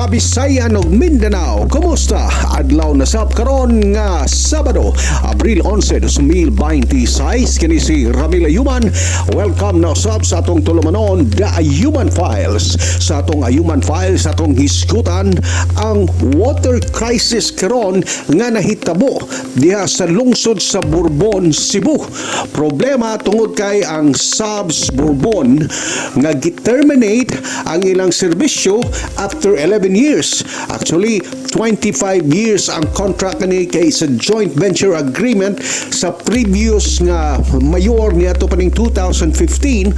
Kabisayan ug Mindanao. Kumusta? Adlaw na sab karon nga Sabado, Abril 11, 2026. Kini si Ramil Ayuman. Welcome na sab sa atong tulumanon, The Ayuman Files. Sa atong Ayuman Files, sa atong hisgutan ang water crisis karon nga nahitabo diha sa lungsod sa Bourbon, Cebu. Problema tungod kay ang Subs Bourbon nga gi-terminate ang ilang serbisyo after 11 years. Actually, 25 years ang contract ni kay sa joint venture agreement sa previous nga mayor niya to paning 2015,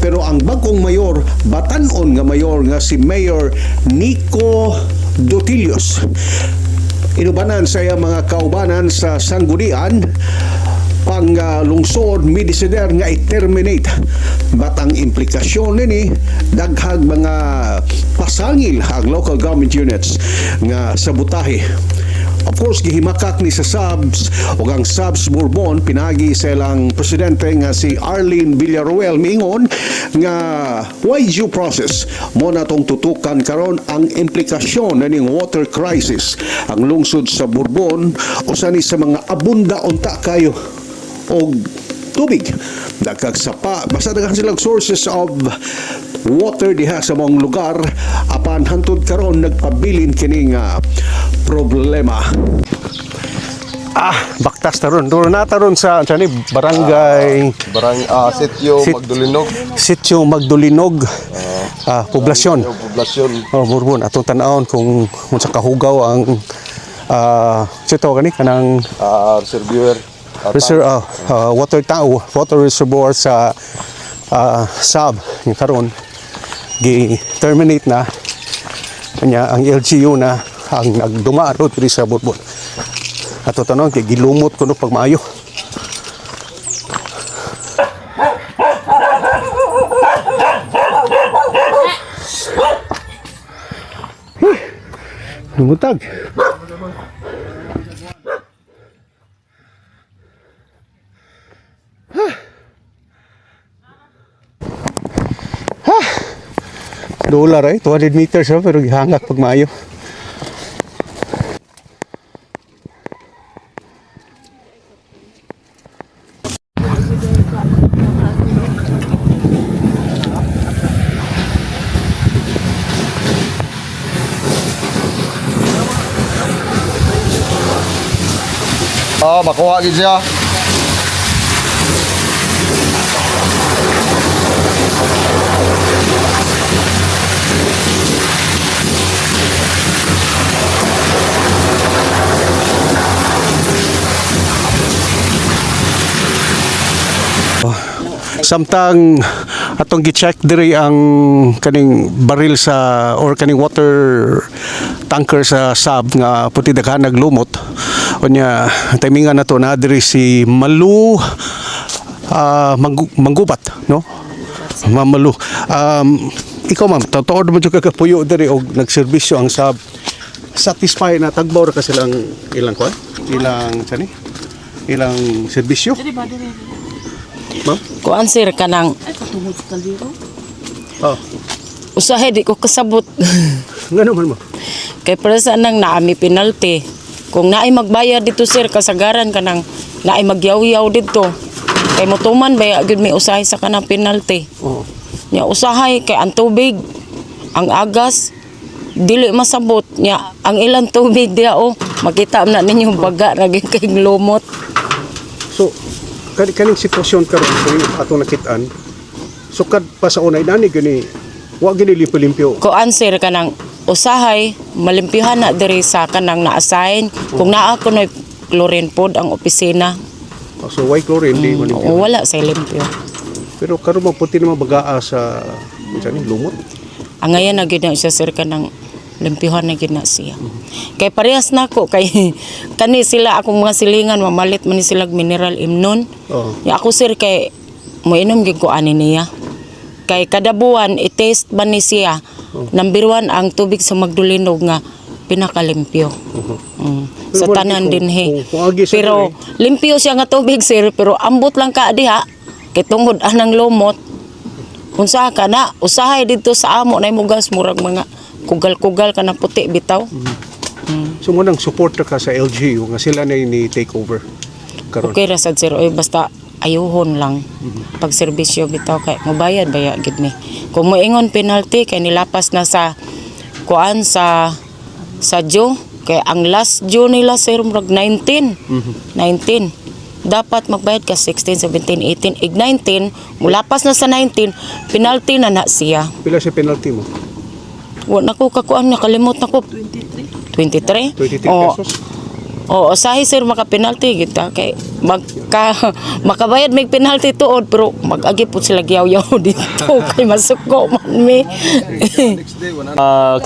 pero ang bagong mayor, batan-on nga mayor nga si Mayor Nico Dotilios, inubanan sa iya mga kaubanan sa sanggunian pang lungsod midisider nga i-terminate. But ang implikasyon nini daghang mga pasangil ang local government units nga sabutahe. Of course, gihimakak ni sa Subs o ang Subs Bourbon, pinagi sa ilang presidente nga si Arlene Villaruel mingon nga why due process mo na tong tutukan karon ang implikasyon ning water crisis ang lungsod sa Bourbon o sani sa mga abunda unta kayo o tubig. Nagkagsapa, basta daghan silang sources of water diha sa mong lugar, apan hantod karon nagpabilin kining problema. Baktas taron. Doon na taron sa barangay Sitio Magdulinog. Poblasyon. Bourbon. Atong tan-awon kung sa kahugaw ang sito kani kanang water reservoir sa Sab yung karon gi-terminate na kanya ang LGU na ang nagduma road diri sa Bourbon. Ato tanon kay gilumot kuno pag maayo. Lumutag. Dolar ay 200 meters pero gihangak pag maayo. Makuha gid siya. Samtang atong gi-check diri ang kaning baril sa or kaning water tanker sa Sab nga puti daghan naglumot. Unya timingan nato na diri si Malu Manggubat, no? Mamalu. Ikaw ma'am, totoo naman yung kagapuyo diri og nagserbisyo ang Sab. Satisfy na tagbaw ra ka silang ilang kwan? Ilang serbisyo? Ma'am? Kuan sir kanang usahay di ko kasabot. Ngano man mo? Kay para sa nang naami penalty. Kung naay magbayad dito sir kasagaran kanang naay magyaw-yaw dito. Kay motuman ba gyud may usahay sa kanang penalty. Nya usahay kay ang tubig, ang agas dili masabot nya ang ilang tubig diha makita na ninyo baga ra gyud kay lumot. So kaning sitwasyon karon sa atong nakitaan, sukad pa sa unay nani gani wa gini limpyo-limpyo. Kuan sir kanang usahay malimpyuhan na diri sa kanang na-assign kung naa kunoy chlorine pod ang opisina. So why chlorine di man limpyo? Wala sa limpyo. Pero karon maputi na bagaa sa lumot. Ang ngayon na gyud na siya sir kanang limpyuhan na gyud na siya. Kay parehas nako kay kani sila akong mga silingan mamalit man ni sila mineral imnon. Ya ako sir kay moinom gyud ko ani niya. Kay kada buwan i-test man ni siya. Number 1 ang tubig sa Magdulinog nga pinakalimpyo. Sa tanan din Pero limpyo siya nga tubig sir pero ambot lang ka diha kay tungod anang lumot. Unsa ka na usahay dito sa amo na mugas murag mga kugal-kugal ka na puti bitaw. So mo nang supporter ka sa LGU nga sila na ni take over karon. Okay ra sad sir, oy basta ayuhon lang. Pag serbisyo bitaw kay mobayad baya gid ni. Kung moingon penalty kay nilapas na sa kuan sa Joe kay ang last Joe nila sir murag 19. 19. Dapat magbayad ka 16, 17, 18, 19, mulapas na sa 19, penalty na siya. Pila sa penalty mo? Wala ko kakuan, nakalimot na ko. 23? 23 Oo. pesos. Oo, sahi sir maka-penalty kita kay makabayad may penalty tuod pero mag-agi po sila giyaw-yaw dito kay masuko man mi.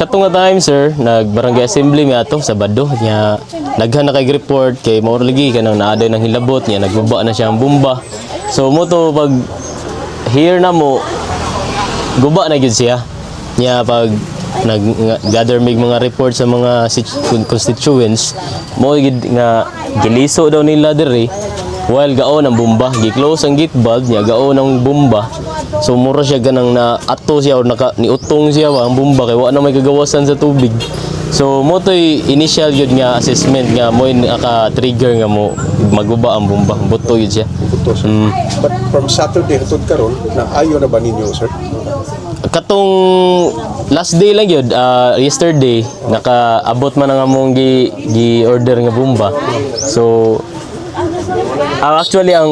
Katong nga time sir, nag-barangay assembly mi ato Sabado nya naghan na kay report kay mao lagi kanang naaday ng hilabot nya nagbaba na siya ang bomba. So mo to pag here na mo guba na gyud siya. Nya pag nag-gather mig mga report sa mga constituents mo gid nga giliso daw nila diri while gaon ang bomba gi-close ang gate valve nya gaon ang bomba so mura siya ganang na ato siya or niutong siya ang bomba kay wa na may kagawasan sa tubig so mo toy initial yun nga assessment nga mo naka-trigger nga mo maguba ang bomba buto yun siya. But from Saturday hangtod karon na ayo na ba ninyo sir? Katong last day lang yun, yesterday, nakaabot man ang among gi-order nga bomba. So, actually ang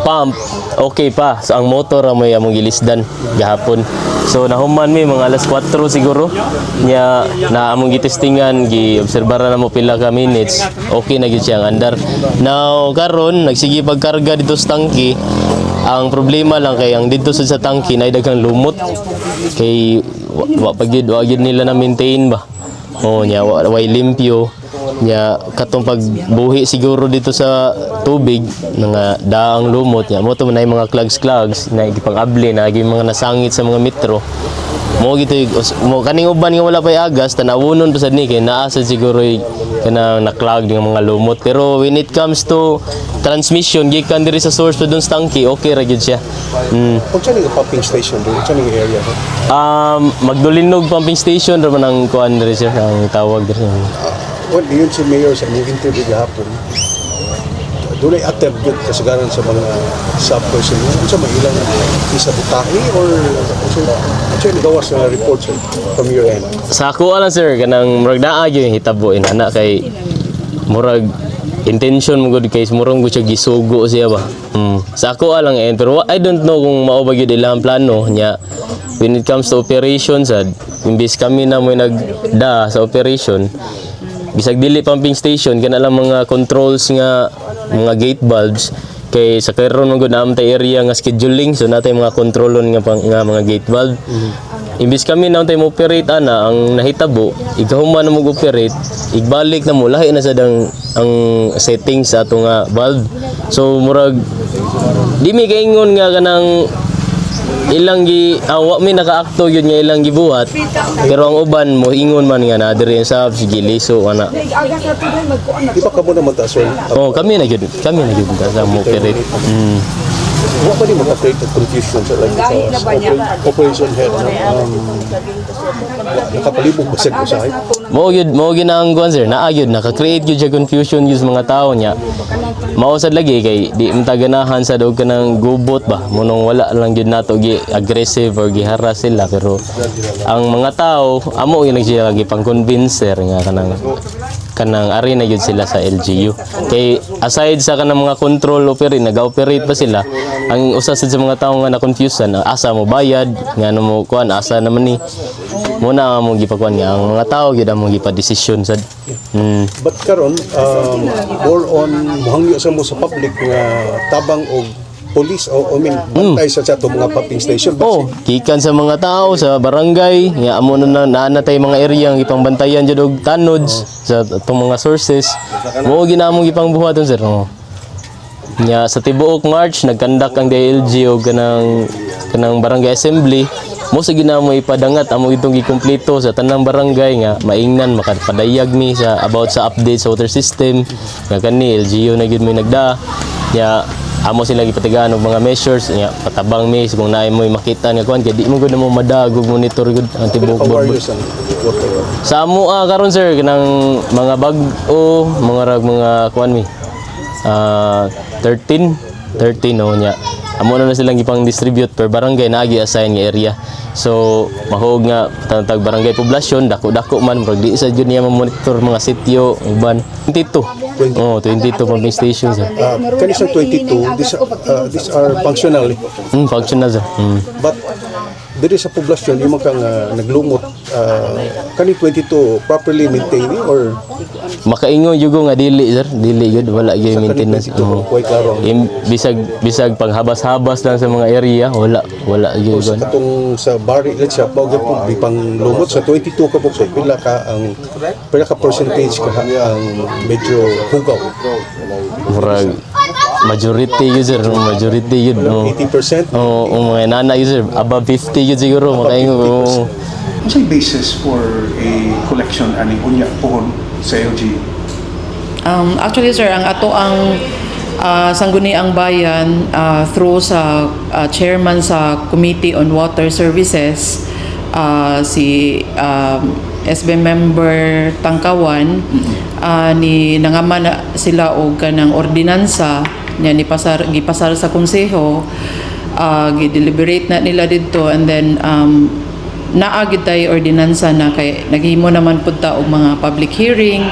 pump, okay pa. So, ang motor ang may among gilisdan gahapon. So, nahuman mi mga alas 4 siguro. Nya, na among gitestingan, gi-obserbara na mo pila ka minutes. Okay na gyud siya ang andar. Now, karon nagsige pagkarga dito sa tangke. Ang problema lang kay ang dito sa tangke na daghang lumot kay wa gyud nila na maintain ba. Oh nya way limpyo nya katong pagbuhi siguro dito sa tubig nga daang lumot nya mo to na mga clogs na gipang-abli na mga nasangit sa mga metro. Mo gito mo kaning uban nga wala pay agas tanawunon pa sad ni kay naa sad siguro kanang na-clog ng mga lumot pero when it comes to transmission gikan diri sa source pa dun sa tangke okay ra gyud siya. Kung saan nga pumping station doon? Saan nga area? Magdulinog pumping station ra man ang kuan diri siya ang tawag diri. Well, yun si Mayor sa inyong interview gahapon. Doon ay attempt yun kasagaran sa mga sub-person. Ano sa mga ilang isa butahi or actually gawas na report sir, from your end? Sa ako lang sir kanang murag naa gyud hitabo inana kay murag intention mo gud kay murong gud siya gisugo siya ba. Sa ako lang pero I don't know kung mao ba gyud ilang plano nya when it comes to operation sad imbis kami na mo nagda sa operation bisag dili pumping station kana lang mga controls nga mga gate valves kay sa karon man gud naam tay area nga scheduling so natay mga kontrolon nga mga gate valve. Imbis kami na tay mo operate ana ang nahitabo ikahuman na mo operate igbalik na mo lahi na sad ang settings sa ato nga valve. So murag di mi kaingon nga kanang ilang wa mi nakaakto yun nga ilang gibuhat pero ang uban mo ingon man nga na diri sa sige liso ana. Di ba kamo naman ta sir? Oh kami na gyud sa mo operate. Wa pa di mo ka-create of confusion sir like operation head nakapalibog ba sa usahay? Mo gyud ang kuan sir naa gyud naka-create gyud siya confusion gyud sa mga tawo nya. Mausad lagi kay di ganahan sa dog kanang gubot ba munong wala lang gyud nato gi aggressive or giharas sila pero ang mga tao amo gyud siya gipang-convince sir nga kanang ari na gyud sila sa LGU kay aside sa kanang mga control operate naga-operate pa sila ang usa sa mga tawo nga na-confusean asa mo bayad nga ano mo kuan asa naman ni muna mo gipakuan nga ang mga tao gyud ang gipa-desisyon sad. But karon more on muhangyo sa mo sa public nga tabang og police o bantay sa ato mga pumping station. Oh, gikan sa mga tao sa barangay, nga amo na naanatay mga area ang ipangbantayan jud og tanods sa atong mga sources. Mo ginamong ipangbuhaton sir. Nya sa tibuok March nagkandak ang DLG og kanang barangay assembly. Mo sa ginamo ipadangat amo itong gikumpleto sa tanang barangay nga maingnan makapadayag mi sa about sa update sa water system nga kani LGU na gyud may nagda. Nya amo sila gipatigaan og mga measures nya patabang mi kung naay mo makita nga kuan kay di mo gud na mo madagog monitor gud ang tibok Warriors ang water. sa amo karon sir kanang mga bag-o mga kuan mi 13 no nya amo na silang gipang distribute per barangay na assign nga area so mahog nga tag barangay poblasyon dako-dako man murag di sa jud niya monitor mga sitio uban 22 pumping stations sir. Kanisa 22, these are functional. Functional sir. But diri sa poblasyon yung mga naglumot kani 22 properly maintained or Makaingon jugo nga dili sir, dili gyud wala gyud maintenance. quite klaro Bisag panghabas-habas lang sa mga area, wala gyud sa katong sa bari let's say pag po bipang lumot sa 22 ka po so pila ka percentage ka ang medyo hugaw murag majority user, majority yun. 80%. Mga nana user, above 50 yun siguro. Makaingon. What's the basis for a collection aning unya pohon sa LG? Actually sir, ang ato ang sangguniang bayan through sa chairman sa Committee on Water Services si SB member Tangkawan ni nangaman sila og kanang ordinansa nya gipasar sa konseho gi-deliberate na nila didto and then naagid tayo ordinansa na kay naghimo naman pud ta og mga public hearing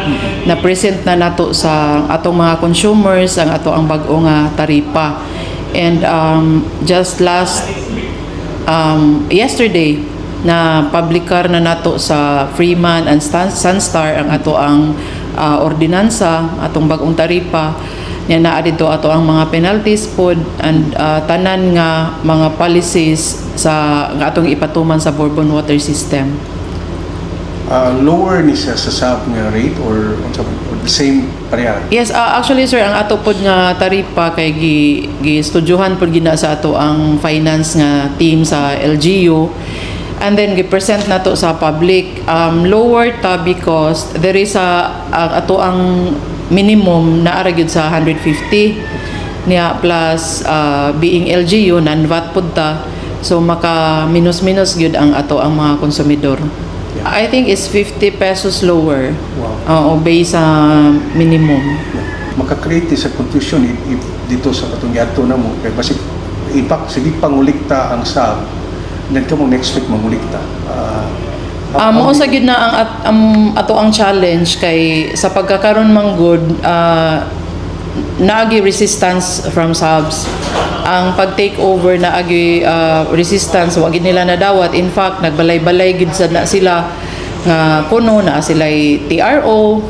na present na nato sa atong mga consumers ang ato ang bag-o nga taripa and just last yesterday na publikar na nato sa Freeman and Sunstar ang ato ang ordinansa atong bag-ong taripa nya naa dito ato ang mga penalties pod and tanan nga mga policies sa nga atong ipatuman sa Bourbon Water System. Lower ni sa sub nga rate or the same pareha? Yes, actually sir, ang ato pod nga taripa kay gi-studyohan pod gina sa ato ang finance nga team sa LGU and then gi-present nato sa public. Lower ta because there is ato ang minimum na aragyod sa 150 niya plus being LGU non-VAT pod ta so maka minus gyud ang ato ang mga konsumidor. I think it's 50 pesos lower. Wow. Based sa minimum. Maka-create sa confusion if dito sa katong giadto na mo kay basic impact sige pangulikta ang sub then kamo next week mangulikta. Mao sa gid na ang ato ang challenge kay sa pagkakaron manggod naagi resistance from subs ang pag-take over naagi resistance wa gid nila nadawat in fact nagbalay-balay gid sad na sila nga kuno na sila TRO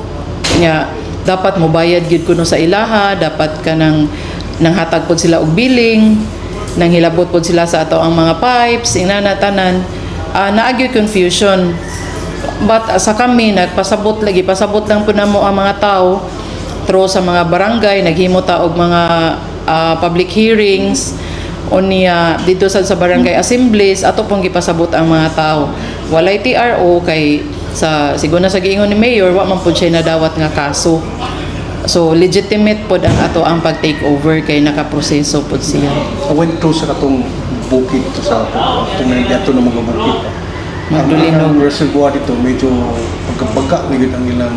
nya dapat mobayad gid kuno sa ilaha dapat kanang nanghatag pod sila og billing nanghilabot pod sila sa ato ang mga pipes inana tanan naagi confusion but sa kami pasabot lang po namo ang mga tao through sa mga barangay naghimo ta og mga public hearings unya dito sa barangay assemblies ato pong gipasabot ang mga tao walay TRO kay siguro na sa giingon ni mayor wa man pud siya nadawat nga kaso so legitimate pod ang ato ang pag-take over kay nakaproseso pod siya. Went through sa katong bukid to sa tunay dito na mga bukid. Magdulinog. Ang reservoir dito medyo pagkabaga ni ang ilang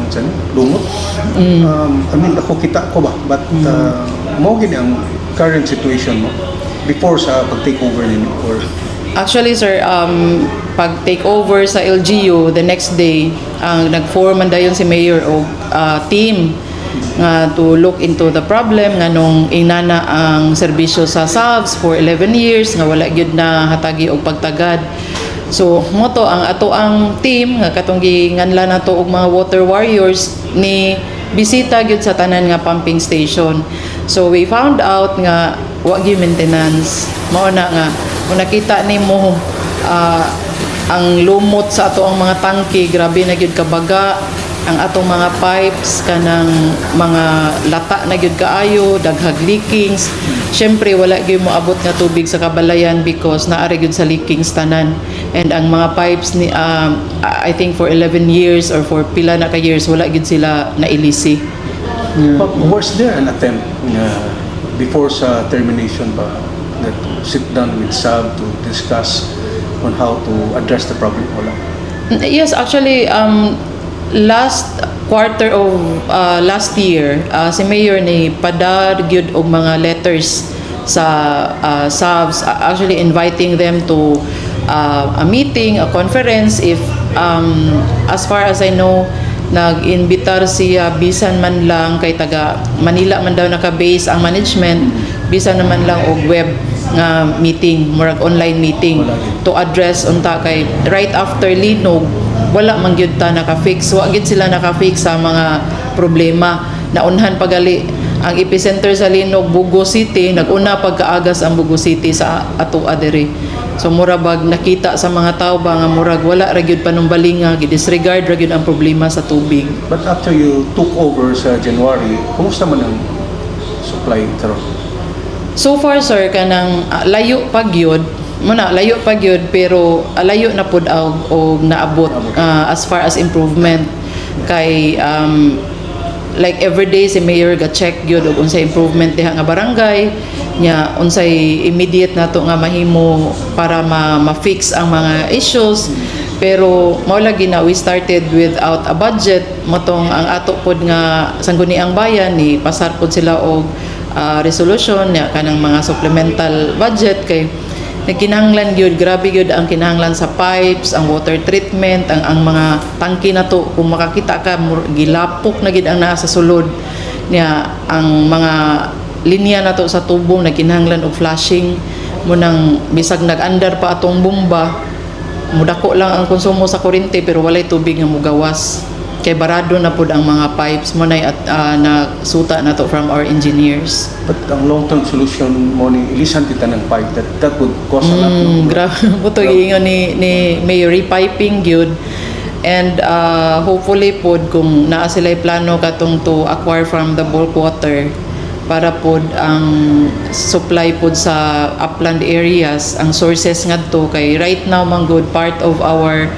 lumot. I mean ako kita ko ba but mo gid ang current situation mo before sa pag-take over ninyo or actually sir pag take over sa LGU the next day nag-form man dayon si mayor og team nga to look into the problem nga nung inana ang serbisyo sa subs for 11 years nga wala gyud na hatagi og pagtagad. So moto ang ato ang team nga katong ginganla nato og mga water warriors ni bisita gyud sa tanan nga pumping station. So we found out nga wa gyud maintenance. Mao na nga kung nakita nimo ang lumot sa ato ang mga tangke grabe na gyud kabaga ang atong mga pipes kanang mga lata na gyud kaayo daghag leakings syempre wala gyud moabot nga tubig sa kabalayan because naari gyud sa leakings tanan and ang mga pipes ni I think for 11 years or for pila na ka years wala gyud sila nailisi. but was there an attempt na before sa termination ba that to sit down with SAB to discuss on how to address the problem? Wala. Yes, actually, last quarter of last year, si Mayor ni padar gyud og mga letters sa SABs, actually inviting them to a meeting, a conference. If as far as I know, nag-invitar siya bisan man lang kay taga Manila man daw naka-base ang management, bisan naman lang og web nga meeting, murag online meeting to address unta kay right after linog wala man gyud ta naka-fix, wa gyud sila naka-fix sa mga problema. Naunhan pagali ang epicenter sa linog Bugo City, naguna pagkaagas ang Bugo City sa ato adere. So murag nakita sa mga tao ba nga murag wala ra gyud panumbalinga, gidisregard ra gyud ang problema sa tubig. But after you took over sa January, kumusta man ang supply karon? So far sir kanang layo pagyod muna layo pagyod pero layo na pud og naabot as far as improvement kay like everyday si Mayor ga check gyud og unsay improvement diha nga barangay nya, unsay immediate nato nga mahimo para ma-fix ang mga issues. Pero mao lagi na we started without a budget, matong ang ato pod nga sangguniang bayan ni pasar pod sila og resolution nya kanang mga supplemental budget kay nagkinahanglan gyud, grabe gyud ang kinahanglan sa pipes, ang water treatment, ang mga tangke na to kung makakita ka gilapok na gyud ang naa sa sulod niya, ang mga linya na to sa tubong nagkinahanglan og flushing mo nang bisag nag-andar pa atong bomba, mudako lang ang konsumo sa kuryente pero walay tubig nga mogawas kay barado na pud ang mga pipes mo na nasuta na to from our engineers. But ang long-term solution mo ni ilisan kita ng pipe that would cost a lot. Grabe puto giingon ni Mayor repiping gyud. And hopefully pod kung naa sila plano katong to acquire from the bulk water para pod ang supply pod sa upland areas, ang sources ngadto kay right now man good part of our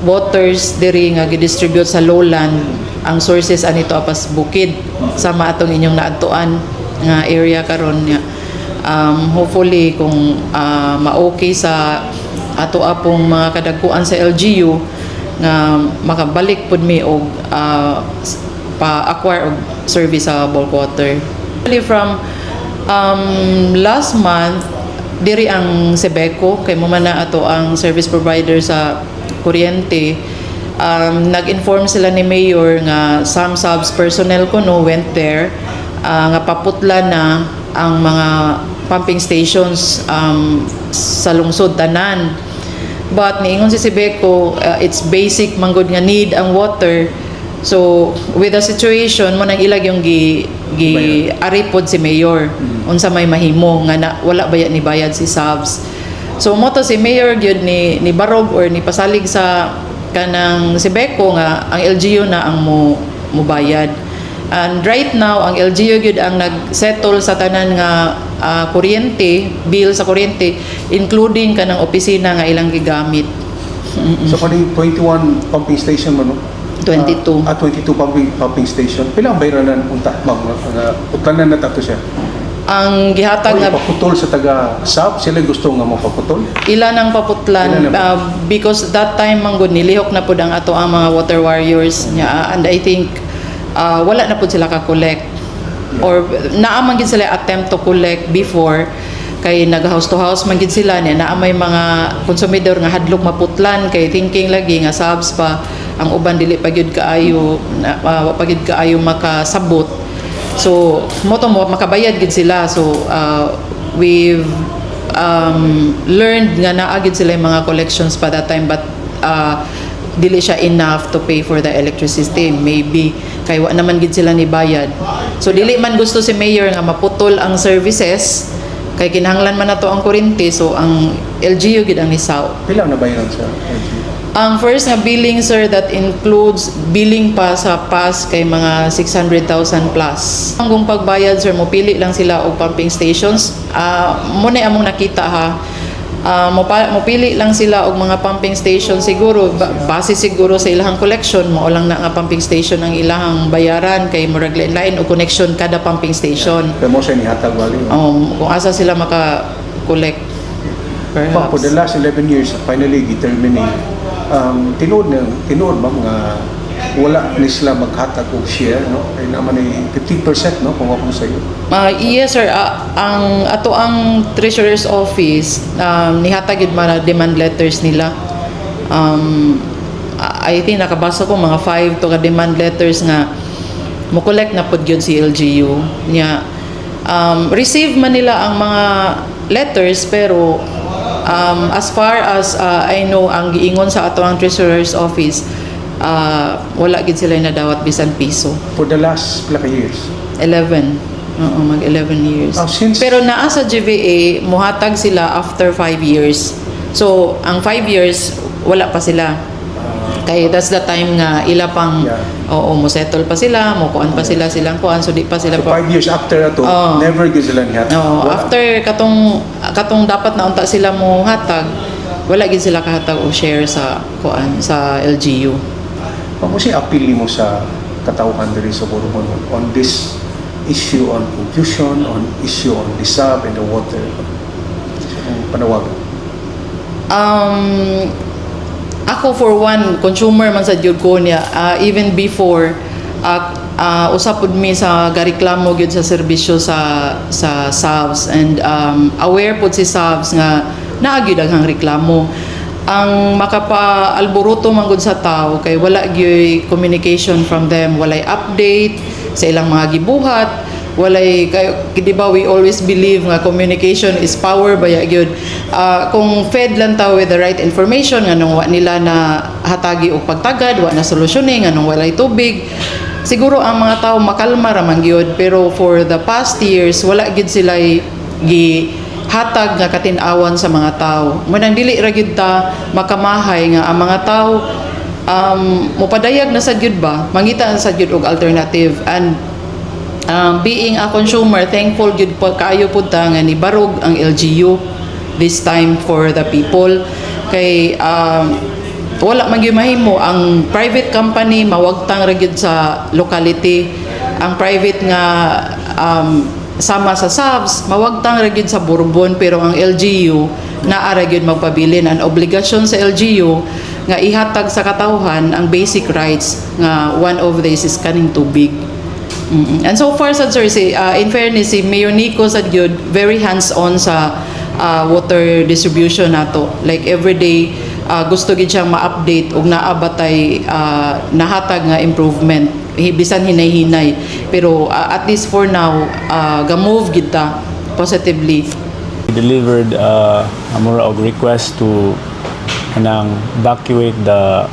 waters diri nga gidistribute sa lowland, ang sources anito apas bukid sama atong inyong naadtuan nga area karon niya. Hopefully kung ma-okay sa ato apong mga kadagkuan sa LGU nga makabalik pud mi og pa-acquire og service sa bulk water. From last month diri ang Sebeco kay mo man na ato ang service provider sa kuryente. Nag-inform sila ni Mayor nga some subs personnel ko went there nga paputla na ang mga pumping stations sa lungsod tanan. But niingon si Sebeco, it's basic manggod nga need ang water. So with the situation mo nang ilag yung aripod si Mayor unsa may mahimo nga wala bayad ni bayad si subs. So mo to si Mayor gyud ni barog or ni pasalig sa kanang Sebeco nga ang LGU na ang mo bayad. And right now ang LGU gyud ang nag-settle sa tanan nga kuryente, bill sa kuryente including kanang opisina nga ilang gigamit. So kaning 21 pumping station mo no? 22. 22 pumping station. Pila ang bayranan unta utlanan na tato siya. Ang gihatag nga paputol sa taga SAP, sila gusto nga mo paputol? Ilan ang paputlan because that time manggod nilihok na pud ang ato ang mga water warriors niya, and I think wala na pud sila ka-collect or naamang gid sila attempt to collect before kay nag-house to house man gid sila niya, naa may mga konsumidor nga hadlok maputlan kay thinking lagi nga subs pa ang uban dili pa gyud kaayo wa pa gyud kaayo makasabot. So mo makabayad gid sila. So we've learned nga naa gid sila yung mga collections pa that time, but dili siya enough to pay for the electricity maybe kay wa naman gid sila ni bayad. So dili man gusto si Mayor nga maputol ang services kay kinahanglan man nato ang kuryente, so ang LGU gid ang nisaw. Pila na bayaran sa LGU? Ang first nga billing sir, that includes billing pa sa PAS kay mga 600,000 plus. Ang pagbayad sir, mopili lang sila og pumping stations. Muna among nakita ha, mopili lang sila og mga pumping station siguro base siguro sa ilahang collection mo lang na nga pumping station ang ilahang bayaran kay murag lain o connection kada pumping station. Pero mo siya nihatag wali. Kung asa sila maka-collect For the perhaps. last 11 years, finally determining tinood ba mga wala ni sila maghatag og share, no? Kaya naman ay 50%, no? Kung ako sa iyo. Yes sir, ang ato ang Treasurer's Office nihatag yun mga demand letters nila. I think nakabasa ko mga 5 to ka demand letters nga mo collect na pud gyud si LGU nya. Receive man nila ang mga letters pero as far as I know ang giingon sa ato ang Treasurer's Office wala gid sila nadawat bisan piso. For the last pila ka years. 11. Oo, mag 11 years. Pero naa sa GVA, muhatag sila after 5 years. So, ang 5 years, wala pa sila. Kaya that's the time nga ila pang, mo settle pa sila, mo kuan pa sila silang kuan, so di pa sila So 5 years after ato, never gid sila nihatag. After katong dapat na unta sila mo hatag, wala gid sila kahatag o share sa kuan sa LGU. Kung si appeal mo sa katawhan diri sa Borbon on this issue on confusion, on issue on the sub and the water. So, panawag. Ako for one, consumer man sa jud ko niya, even before usapod mi sa gareklamo gyud sa serbisyo sa SAVS and aware pud si SAVS nga naa gyud daghang reklamo. Ang makapa-alboruto man gud sa tao kay wala gyud communication from them, walay update sa ilang mga gibuhat, walay kay di ba we always believe nga communication is power baya gyud. Kung fed lang tawo with the right information nganong wa nila na hatagi og pagtagad, wa na solusyoning nganong walay tubig, siguro ang mga tao makalma ra man gyud. Pero for the past years wala gyud sila hatag nga katin-awan sa mga tao. Munang dili ra gyud ta makamahay nga ang mga tao mopadayag na sad gyud ba, mangita sa gyud og alternative. And being a consumer, thankful gyud po kaayo pud ta nga nibarog ang LGU this time for the people. Kay wala man gyud mahimo ang private company mawagtang ra gyud sa locality. Ang private nga sama sa SAVS mawagtang ra gyud sa Borbon, pero ang LGU naa ra gyud magpabilin. Ang obligasyon sa LGU nga ihatag sa katawhan ang basic rights nga one of these is kaning tubig. And so far sad sir, in fairness si Mayor Nico sad gyud very hands-on sa water distribution nato. Like every day gusto gid siyang ma-update og naa batay nahatag nga improvement bisan hinay-hinay. Pero at least for now ga-move gid ta positively. We delivered a mura og request to kanang evacuate the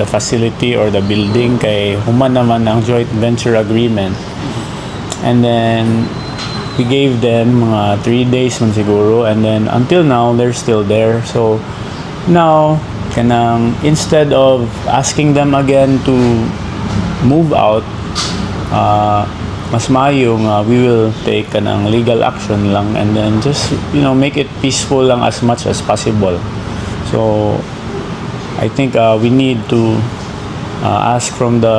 facility or the building kay human naman ang joint venture agreement. And then we gave them mga 3 days man siguro, and then until now they're still there. So now kanang instead of asking them again to move out, mas mayo nga we will take kanang legal action lang, and then just make it peaceful lang as much as possible. So I think we need to ask from the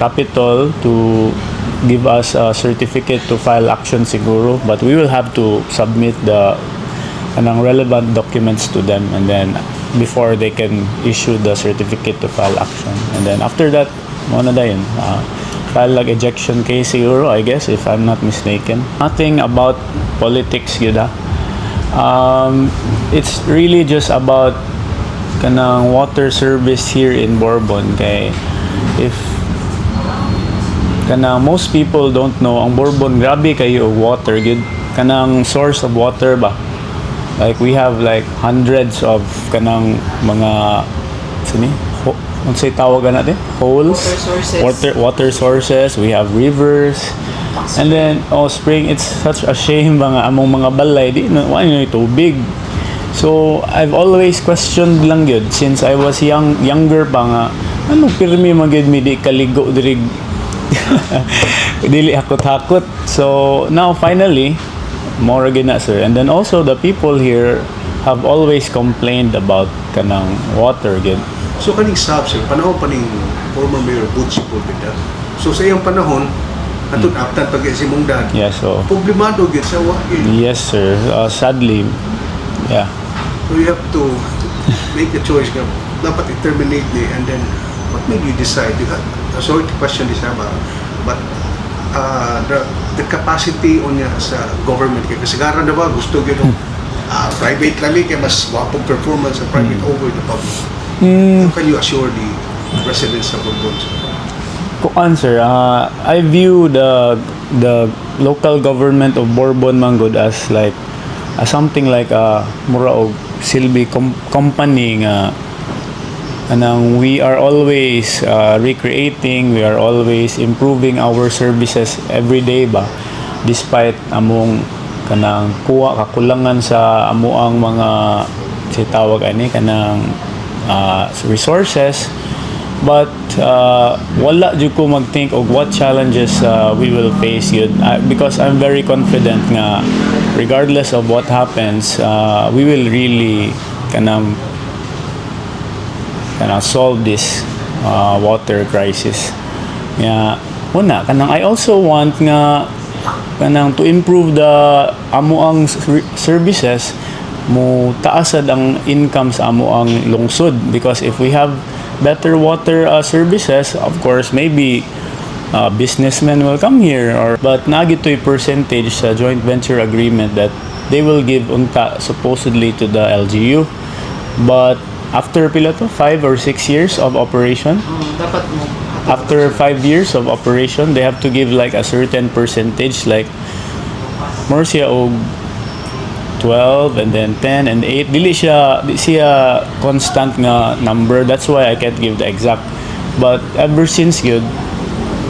Capitol to give us a certificate to file action siguro, but we will have to submit the relevant documents to them, and then before they can issue the certificate to file action. And then after that, muna na yun, file like ejection case siguro, I guess, if I'm not mistaken. Nothing about politics yun. It's really just about kanang water service here in Borbon. Kay if kanang most people don't know, ang Borbon grabe kayo og water gid, kanang source of water ba, like we have like hundreds of kanang mga unsay tawagan natin, holes, water sources. We have rivers, and then spring. It's such a shame mga among mga balay di wala tubig. So I've always questioned lang yun since I was younger pa nga, ano pirmi magid mi di kaligo diri dili hakot-hakot. So now finally more gid na sir. And then also the people here have always complained about kanang water gid. So kaning sab sir, panahon pa ning former Mayor Butch Pulveda. So sa iyang panahon, atun aptan pag si mong dad. Yeah, so Problemado gid sa wa. yes sir, sadly, yeah. So you have to make a choice nga dapat i-terminate ni, and then what made you decide? Sorry to question this ba, but the capacity on niya sa government kay kasagaran na ba gusto gyud private lami kay mas wapong performance sa private over the public. How can you assure the residents of Bourbon? Kuan sir, I view the local government of Bourbon Manggod as like something like mura og silbi company nga anang we are always recreating, we are always improving our services every day ba, despite among kanang kuha kakulangan sa amuang mga sitawag ani kanang resources, but wala jud ko mag-think of what challenges we will face yun, because I'm very confident nga regardless of what happens, we will really kanang solve this water crisis. Yeah, una kanang I also want nga kanang to improve the amuang services, mo taasad ang income sa amuang lungsod, because if we have better water services, of course maybe businessmen will come here, but nagitoy percentage sa joint venture agreement that they will give unta supposedly to the LGU, but after pila to 5 or 6 years of operation, Dapat mo. after 5 years of operation, they have to give like a certain percentage, like more siya og 12 and then 10 and 8. Di siya constant nga number. That's why I can't give the exact. But ever since yun,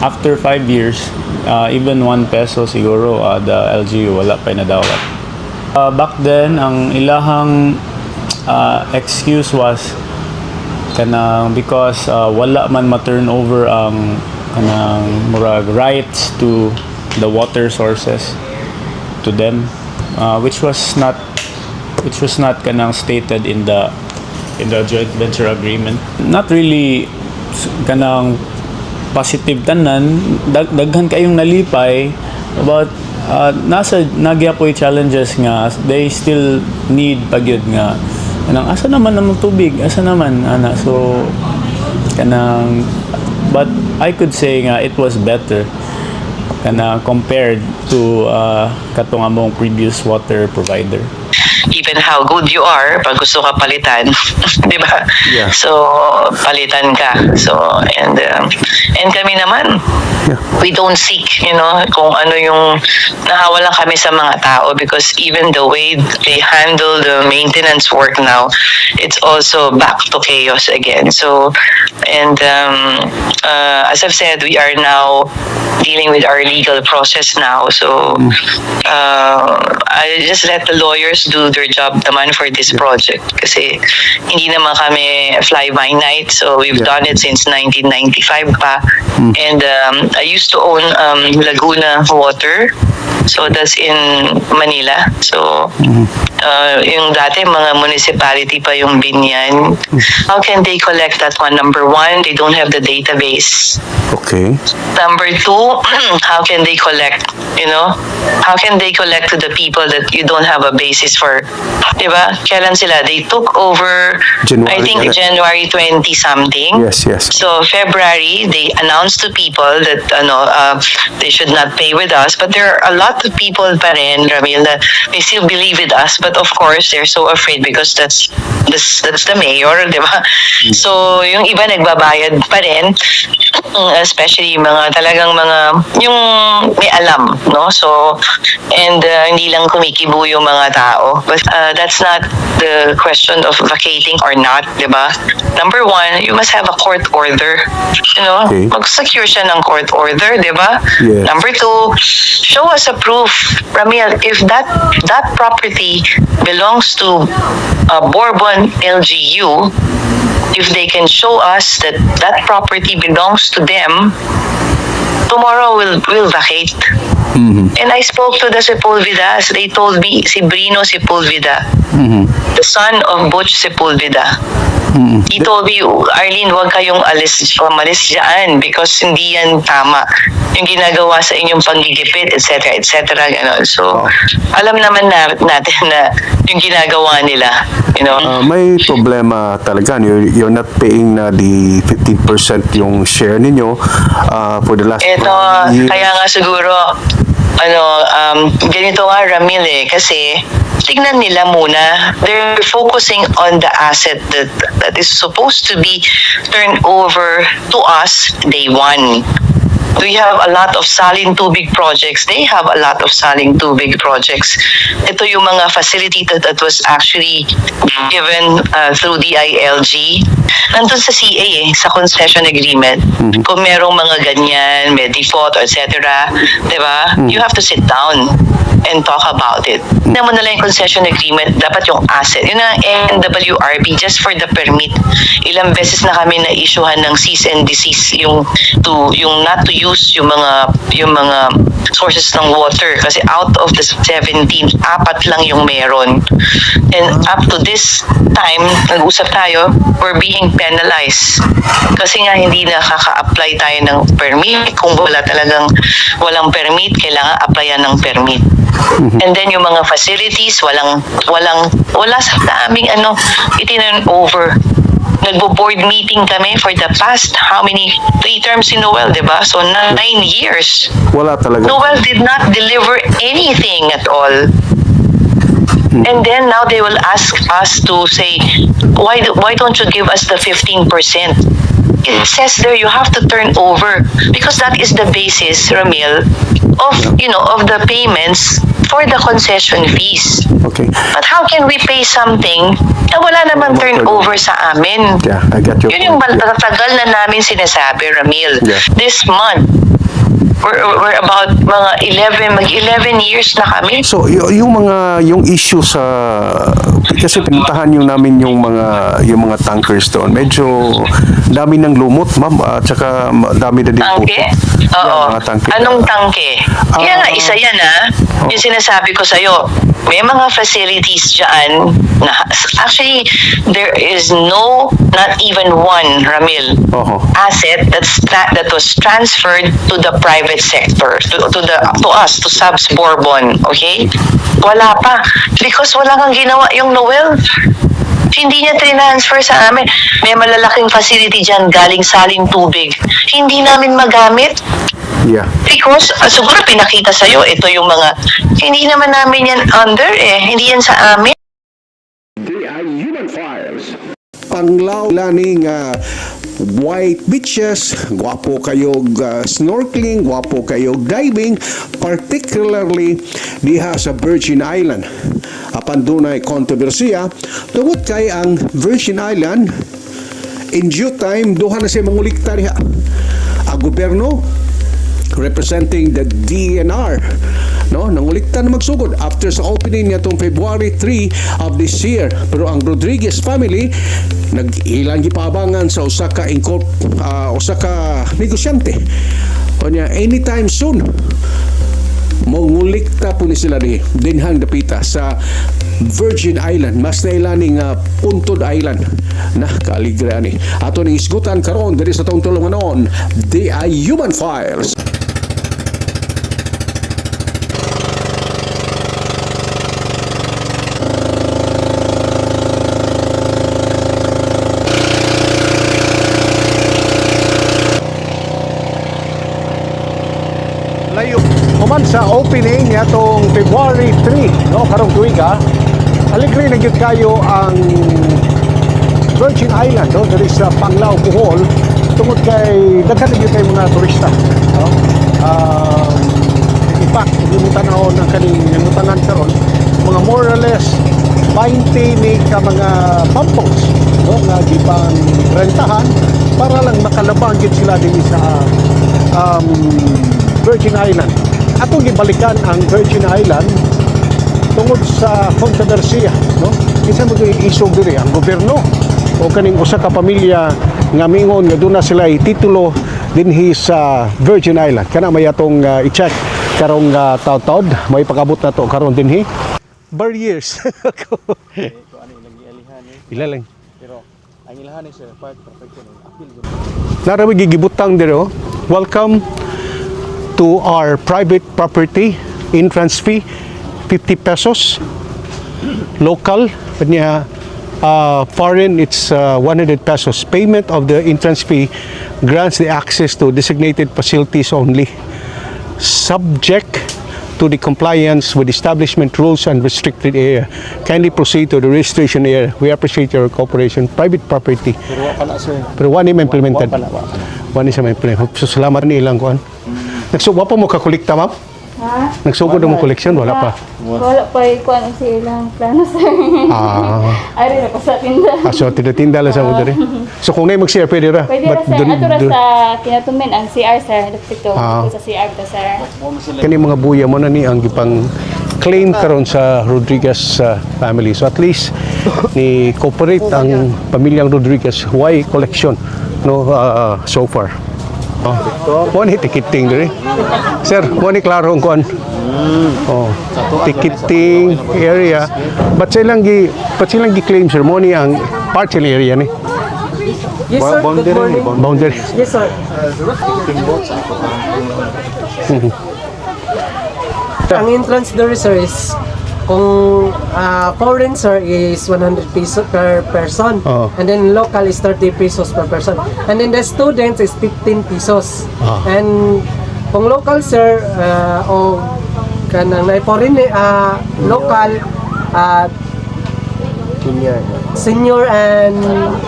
after 5 years, even 1 peso siguro, the LGU wala pa nadawat. Back then, ang ilahang excuse was kanang because wala man ma-turn over ang kanang murag rights to the water sources to them, which was not kanang stated in the joint venture agreement. Not really kanang positive tanan, daghan kayong nalipay, but nagyapoy challenges nga they still need pagyud nga kanang asa naman ang tubig, asa naman ana, so kanang, but I could say nga it was better kana compared to katong among previous water provider. Even how good you are, pag gusto ka palitan, di ba? Yeah. So, palitan ka. So, and kami naman, we don't seek, kung ano yung nahawalan kami sa mga tao, because even the way they handle the maintenance work now, it's also back to chaos again. So, and as I've said, we are now dealing with our legal process now. So, I just let the lawyers do their job naman for this project, kasi hindi naman kami fly by night, so we've done it since 1995 pa. And I used to own Laguna Water, so that's in Manila. So yung dati mga municipality pa yung Binyan. How can they collect that one? Number one, they don't have the database. Okay. Number two, how can they collect? How can they collect to the people that you don't have a basis for? Diba? Kailan sila? They took over, I think January 20 something. Yes. So February, they announced to people that they should not pay with us. But there are a lot of people pa rin, Ramil, that they still believe with us. But of course, they're so afraid because that's the mayor, diba? So yung iba nagbabayad pa rin, especially talagang yung may alam, no? So, and hindi lang kumikibo yung mga tao. But that's not the question of vacating or not, diba? Number one, you must have a court order. Okay. Mag-secure siya ng court order, diba? Yes. Number two, show us a proof, Ramil, if that property belongs to Bourbon LGU, if they can show us that property belongs to them, tomorrow we'll vacate. And I spoke to the Sepulvedas. They told me, si Brino Sepulveda, the son of Butch Sepulveda. He told me, Arlene, huwag kayong umalis dyan because hindi yan tama. Yung ginagawa sa inyong panggigipit, etc., etc. Ganon. So, alam naman natin na yung ginagawa nila. You know? May problema talaga. You're not paying na the 15% yung share ninyo for the last Ito, years. kaya nga siguro, ganito nga Ramil kasi tignan nila muna, they're focusing on the asset that is supposed to be turned over to us day one. We have a lot of Saling Tubig projects. They have a lot of Saling Tubig projects. Ito yung mga facility that was actually given through DILG. Nandun sa CA sa concession agreement. Kung merong mga ganyan, may default, etc. Diba? You have to sit down and talk about it. Tignan mo na lang yung concession agreement, dapat yung asset. Yun ang NWRB, just for the permit. Ilang beses na kami na-issuehan ng cease and desist yung not to use yung mga sources ng water kasi out of the 17, 4 lang yung meron. And up to this time, nag-usap tayo, we're being penalized. Kasi nga hindi nakaka-apply tayo ng permit. Kung walang permit, kailangan applyan ng permit. And then yung mga facilities, wala sa aming itinurn over. Nagbo-board meeting kami for the past 3 terms si Noel, diba? So 9 years. Wala talaga. Noel did not deliver anything at all. And then now they will ask us to say, why don't you give us the 15%? It says there you have to turn over because that is the basis, Ramil, of the payments for the concession fees. Okay. But how can we pay something na wala naman turnover sa amin? Yeah, I got your Yun yung point. Yeah. matagal na namin sinasabi, Ramil. Yeah. This month, we're about mga 11 years na kami. So yung issue sa kasi pinuntahan namin yung mga tankers doon. Medyo dami ng lumot, ma'am, at saka dami na din Tangke? puto. Oo. Mga tangke. Anong tangke? Kaya nga, isa yan Yung sinasabi ko sa'yo, may mga facilities dyan na actually, there is not even one, Ramil, asset that was transferred to the private sector, to us, to Subs Bourbon, okay? Wala pa. Because wala kang ginawa yung Noel. Hindi niya transfer sa amin. May malalaking facility dyan galing Saling Tubig. Hindi namin magamit. Yeah. Because siguro pinakita sa'yo, ito yung mga, hindi naman namin yan under hindi yan sa amin. Human Files. Panglaw laning white beaches, gwapo kayog snorkeling, gwapo kayog diving, particularly diha sa Virgin Island. Apan dunay kontrobersiya tungod kay ang Virgin Island in due time duha na siya mangulikta diha. Ang gobyerno representing the DNR nangulikta na magsugod after sa opening niya tong February 3 of this year. Pero ang Rodriguez family nag-ilang gipabangan sa usa ka negosyante o niya anytime soon mangulikta po ni sila dinhang dapita sa Virgin Island, mas na ilaning Puntod Island na kaaligra ni ato ning isgutan karon diri sa tong tulunganon DI Human Files. Layo human sa opening niya tong February 3 karong tuiga aligre na gyud kayo ang Virgin Island diri sa Panglao, Bohol tungod kay daghan na gyud kay mga turista in fact yung tanaw ng kaning mutangan karon mga more or less 20 ni ka mga pampos nga gipang rentahan para lang makalabang gyud sila dinhi sa Virgin Island. Atong gibalikan ang Virgin Island tungod sa kontrobersiya, Kinsa mo isog diri ang gobyerno o kaning usa ka pamilya nga mingon nga duna sila titulo dinhi sa Virgin Island. Kana may atong i-check karong taud-taud may pag-abot na to karon dinhi. Barriers. Ila lang. Pero ang ilahan ni sir, part perfection appeal. Narami gigibutang dito. Welcome to our private property. Entrance fee 50 pesos. Local kanya foreign it's 100 pesos. Payment of the entrance fee grants the access to designated facilities only. Subject to the compliance with establishment rules and restricted area. Kindly proceed to the registration area. We appreciate your cooperation. Private property. Pero wala sir. Pero wani ma implemented. Wala. Wani sa ma implement. So salamat ni ilang kuan. Nagsuwa pa mo kakolekta ma'am? Ha? Nagsugod mo koleksyon wala pa. Wala pa ikuan ang silang plano sir. Ah. Ari na ko sa tinda. So tinda lang sa mo diri. So kung nay mag-share pwede ra. Pwede ra sir. Ato ra sa kinatumin ang CR sir. Dito sa CR to sir. Kani mga buya mo na ni ang gipang claim karon sa Rodriguez family. So at least ni cooperate ang pamilyang Rodriguez why collection no so far. Mo ni ticketing diri. Sir, mo ni klaro ang kuan. Ticketing area. But silang gi-claim sir mo ni ang partial area ni. Yes, sir. Good morning. Boundary. Yes, sir. Ang entrance there, sir, is kung foreign, sir, is 100 pesos per person. Oh. And then local is 30 pesos per person. And then the students is 15 pesos. And kung local, sir, o kanang na foreign, local, senior and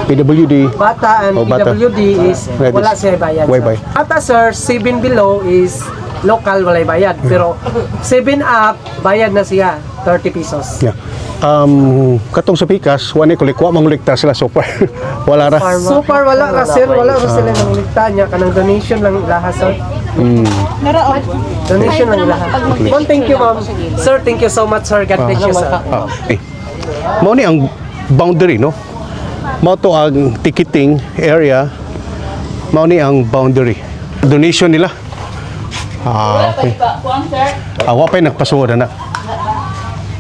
PWD. bata and Bata. PWD is Ready. wala siya bayad. Why sir. bay? Bata sir, 7 below is local walay bayad. Pero 7 up, bayad na siya 30 pesos. Yeah. Katong sa Pikas, wani ko likwa mangulikta sila so far. Wala ra. So far wala ra sir, wala ra sila nang ligta niya kanang donation lang ilaha sir. Donation lang ilaha. Ma'am, thank you ma'am. Sir, thank you so much sir. God bless you sir. Okay. Mao ni ang boundary no. Mao to ang ticketing area. Mao ni ang boundary. Donation nila. Okay. Wa pa nagpasuod na.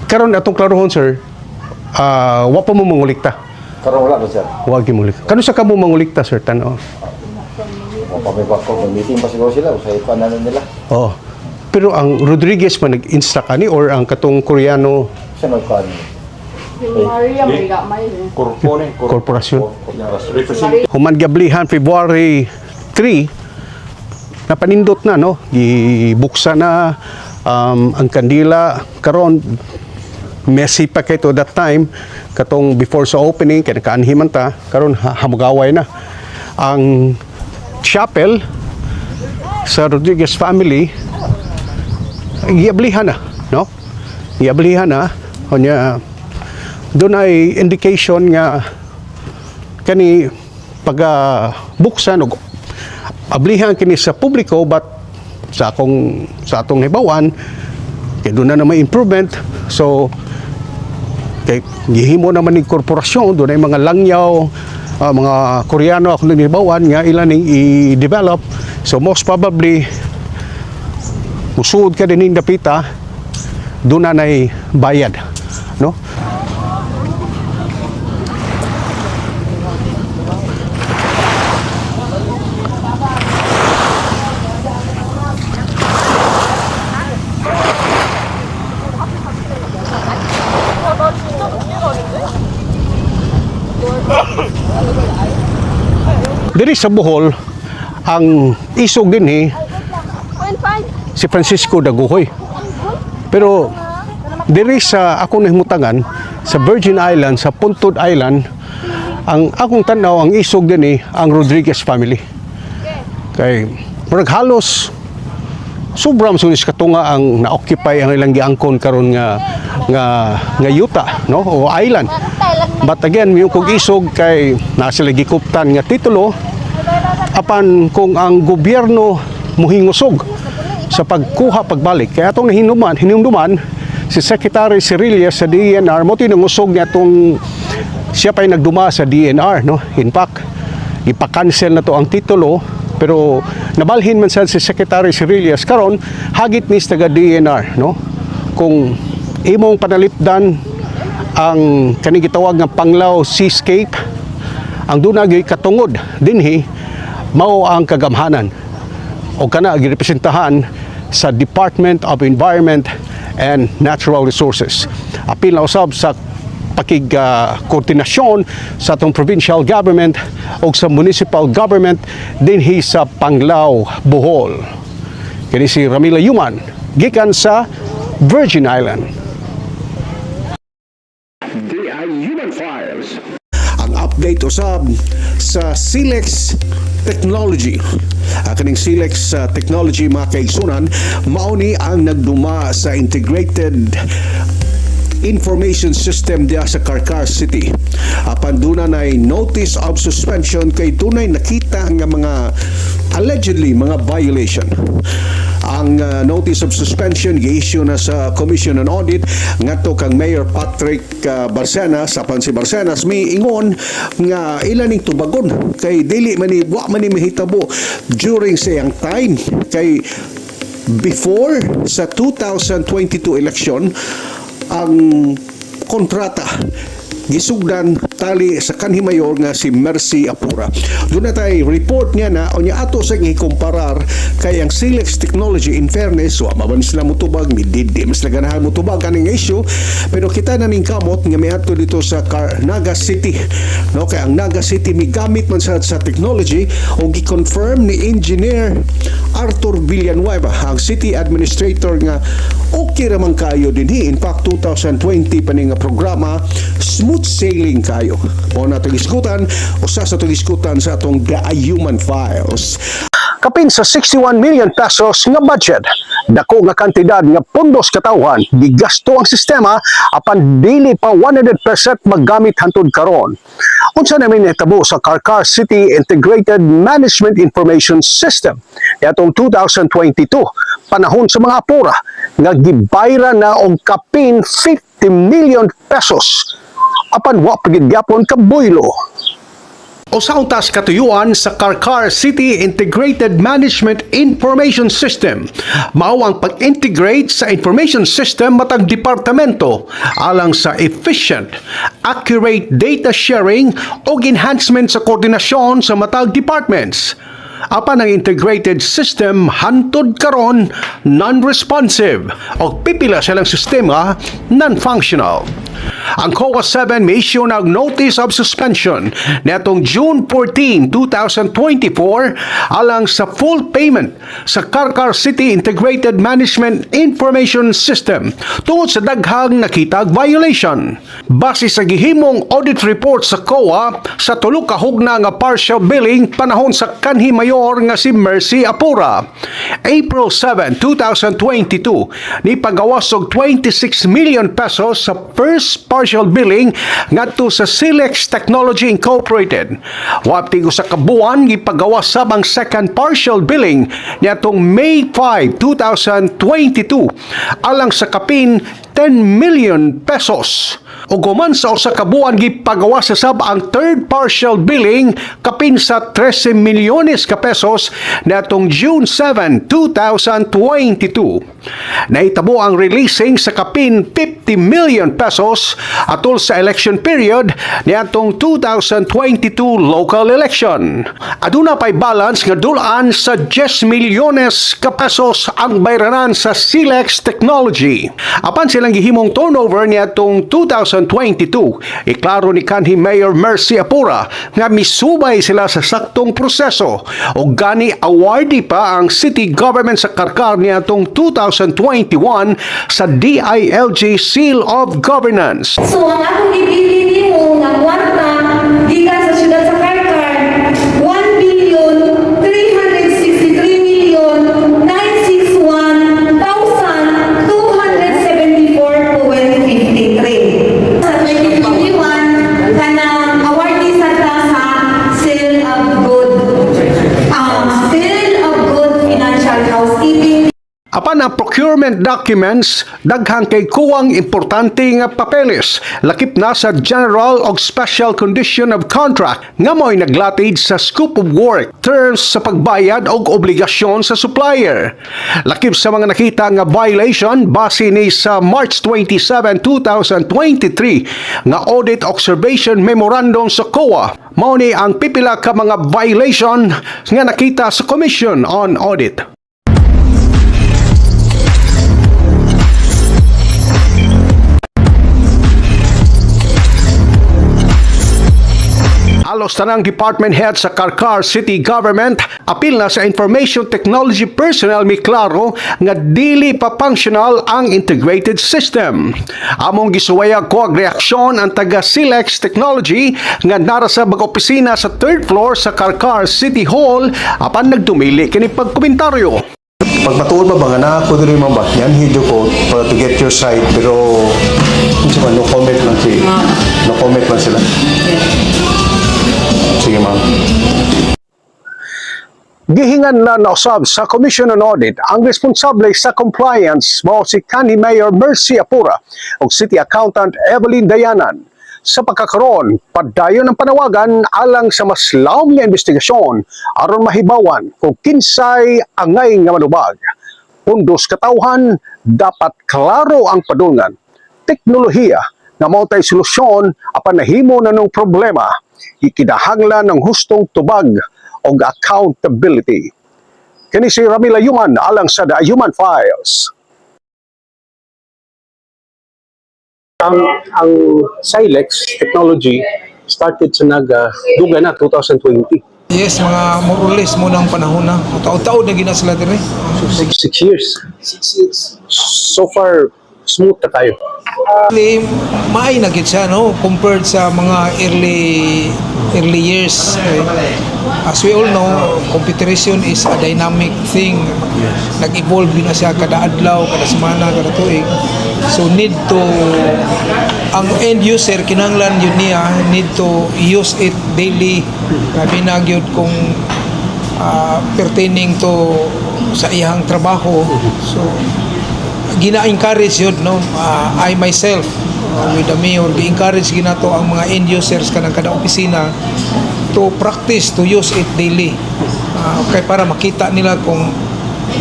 Karon atong klarohon sir. Wa pa mo mangulikta. Karon wala ba sir? Wa gyud mangulikta. Kano sa kamo mangulikta sir tan-o? O kami pa ko meeting pa siguro sila sa ipanan nila. Oh. Pero ang Rodriguez man nag-instruct ani or ang katong Koreano Siya nagkaan. korporasyon. Human gablihan February 3 napanindot na no gibuksa na ang kandila karon messy pa kay to that time katong before sa opening kay nakaanhiman ta karon hamugaway na ang chapel sa Rodriguez family giablihan na no giablihan na onya doon ay indication nga kani pag buksan og ablihan kini sa publiko but sa atong hibawan kay doon na may improvement so kay gihimo naman ni korporasyon doon ay mga langyaw mga Koreano ako nang hibawan nga ilan ning i-develop so most probably usod ka din dapita doon na ay bayad no. Diri sa Bohol, ang isog din si Francisco Daguhoy. Pero diri sa akong nahimutangan, sa Virgin Island, sa Puntod Island, ang akong tanaw, ang isog din ang Rodriguez family. Kay, murag halos, sobrang sunis katunga ang na-occupy ang ilang giangkon karon nga yuta no o island. But again, yung kung isog kay nasa lagi kuptan nga titulo apan kung ang gobyerno muhingusog sa pagkuha pagbalik kaya atong hinumduman si Secretary Cirillia sa DNR mo tinungusog niya tong siya pa'y nagduma sa DNR no in fact ipakancel na to ang titulo Pero nabalhin man sad si Secretary Cirillas karon hagit ni taga DNR, no? Kung imong panalipdan ang kaning gitawag nga Panglao Seascape, ang dunay katungod dinhi mao ang kagamhanan o kana girepresentahan sa Department of Environment and Natural Resources. Apil na usab sa koordinasyon sa atong provincial government o sa municipal government dinhi sa Panglao, Bohol. Kini si Ramila Yuman gikan sa Virgin Island. Ang update usab sa Silex Technology. Kaning Silex Technology mga kaigsunan, mauni ang nagduma sa integrated information system diya sa Karkar City. Panduna na notice of suspension kay tunay nakita nga mga allegedly mga violation. Ang notice of suspension gi-issue na sa Commission on Audit ngadto kang Mayor Patrick Barcenas. Apan si Barcenas miingon nga ilan ning tubagon kay dili man ni wa man ni mahitabo during sayang time kay before sa 2022 election ang kontrata gisugdan tali sa kanhi mayor nga si Mercy Apura. Doon na tayo report niya na o niya ato sa i-comparar kay ang Silex Technology in fairness wa maban sila mutubag mididi mas laganahan mutubag kaning issue pero kita na ning kamot nga may ato dito sa Naga City, no? Kay ang Naga City migamit man sa technology o gi-confirm ni Engineer Arthur Villanueva ang City Administrator nga okay ramang kayo dinhi. In fact 2020 pa ni nga programa smooth sailing kayo. O na tugiskutan, usa sa tugiskutan sa atong The Human Files. Kapin sa 61 million pesos nga budget, dako nga kantidad nga pundos katawhan gigasto ang sistema apan dili pa 100% maggamit hantud karon. Unsa namin natabo sa Karkar City Integrated Management Information System atong 2022 panahon sa mga apura nga gibayra na og kapin 50 million pesos apan wa pagid gyapon kabuylo. O sa untas katuyuan sa Karkar City Integrated Management Information System, mao ang pag-integrate sa information system matag departamento alang sa efficient, accurate data sharing o enhancement sa koordinasyon sa matag departments. Apan ang integrated system hantod karon non-responsive o pipila silang sistema non-functional. Ang COA 7 may issue ng notice of suspension netong June 14, 2024 alang sa full payment sa Karkar City Integrated Management Information System tungod sa daghang nakitag violation. Base sa gihimong audit report sa COA sa tulo ka hugna nga partial billing panahon sa kanhi mayor nga si Mercy Apura. April 7, 2022 ni pagawas og 26 million pesos sa first partial billing ngadto sa Silex Technology Incorporated. Waptig sa kabuan gipagawas sab ang second partial billing niadtong May 5, 2022 alang sa kapin 10 million pesos. O guman sa usa ka buwan gipagawas sa sab ang third partial billing kapin sa 13 milyones ka pesos natong June 7, 2022. Nahitabo ang releasing sa kapin 50 million pesos atol sa election period niadtong 2022 local election. Aduna pay balance nga dulaan sa 10 milyones ka pesos ang bayranan sa Silex Technology. Apan silang gihimong turnover niadtong 2022, iklaro ni kanhi Mayor Mercy Apura nga misubay sila sa saktong proseso o gani awardee pa ang city government sa Karkar niadtong 2021 sa DILG Seal of Governance. So ang akong ibili nimo nga kwarta gikan sa siyudad sa Karkar 1,363,961,274.53. Sa 2021 kanang awardee sa tasa Seal of Good Financial Housekeeping. Apan ang procurement documents daghang kay kuwang importante nga papeles lakip na sa general og special condition of contract nga mo'y naglatid sa scope of work, terms sa pagbayad og obligasyon sa supplier. Lakip sa mga nakita nga violation base ni sa March 27, 2023 nga audit observation memorandum sa COA, mao ni ang pipila ka mga violation nga nakita sa Commission on Audit. Halos tanang department head sa Karkar City Government apil na sa information technology personnel mi klaro nga dili pa functional ang integrated system. Among gisuwaya ko ang reaksyon ang taga Silex Technology nga nara sa bag-opisina sa 3rd floor sa Karkar City Hall apan nagdumili kini pagkomentaryo. Pagpatuod pa ba nga na ako diri mo ba? Yan hidyo ko para to get your side pero no comment lang si no comment lang sila. Sige ma'am. Gihingan na nausab sa Commission on Audit ang responsable sa compliance mao si County Mayor Mercy Apura ug City Accountant Evelyn Dayanan. Sa pagkakaroon, padayon ang panawagan alang sa mas lawom nga investigasyon aron mahibawan kung kinsay angay nga manubag. Pundos katawhan, dapat klaro ang padulngan. Teknolohiya nga mao tay solusyon apan nahimo na ng problema. Ikidahanglan ng hustong tubag o accountability. Kini si Ramila Yuman alang sa The Human Files. Ang Silex Technology started sa duga na 2020. Yes, mga more or less mo ng panahon na. Taon-taon na gina sila dire. So, 6 years. 6 years. So far, smooth na tayo. Maay na gid siya, no? Compared sa mga early years. As we all know, computerization is a dynamic thing. Nag-evolve din na siya kada adlaw, kada semana, kada tuig. So need to, ang end user, kinanglan yun niya, need to use it daily. Sabi na yun kung pertaining to sa iyang trabaho. So, gina-encourage yun, no? I myself, with the mayor, gi-encourage ginato ang mga end users kanang kada opisina to practice, to use it daily. Okay, para makita nila kung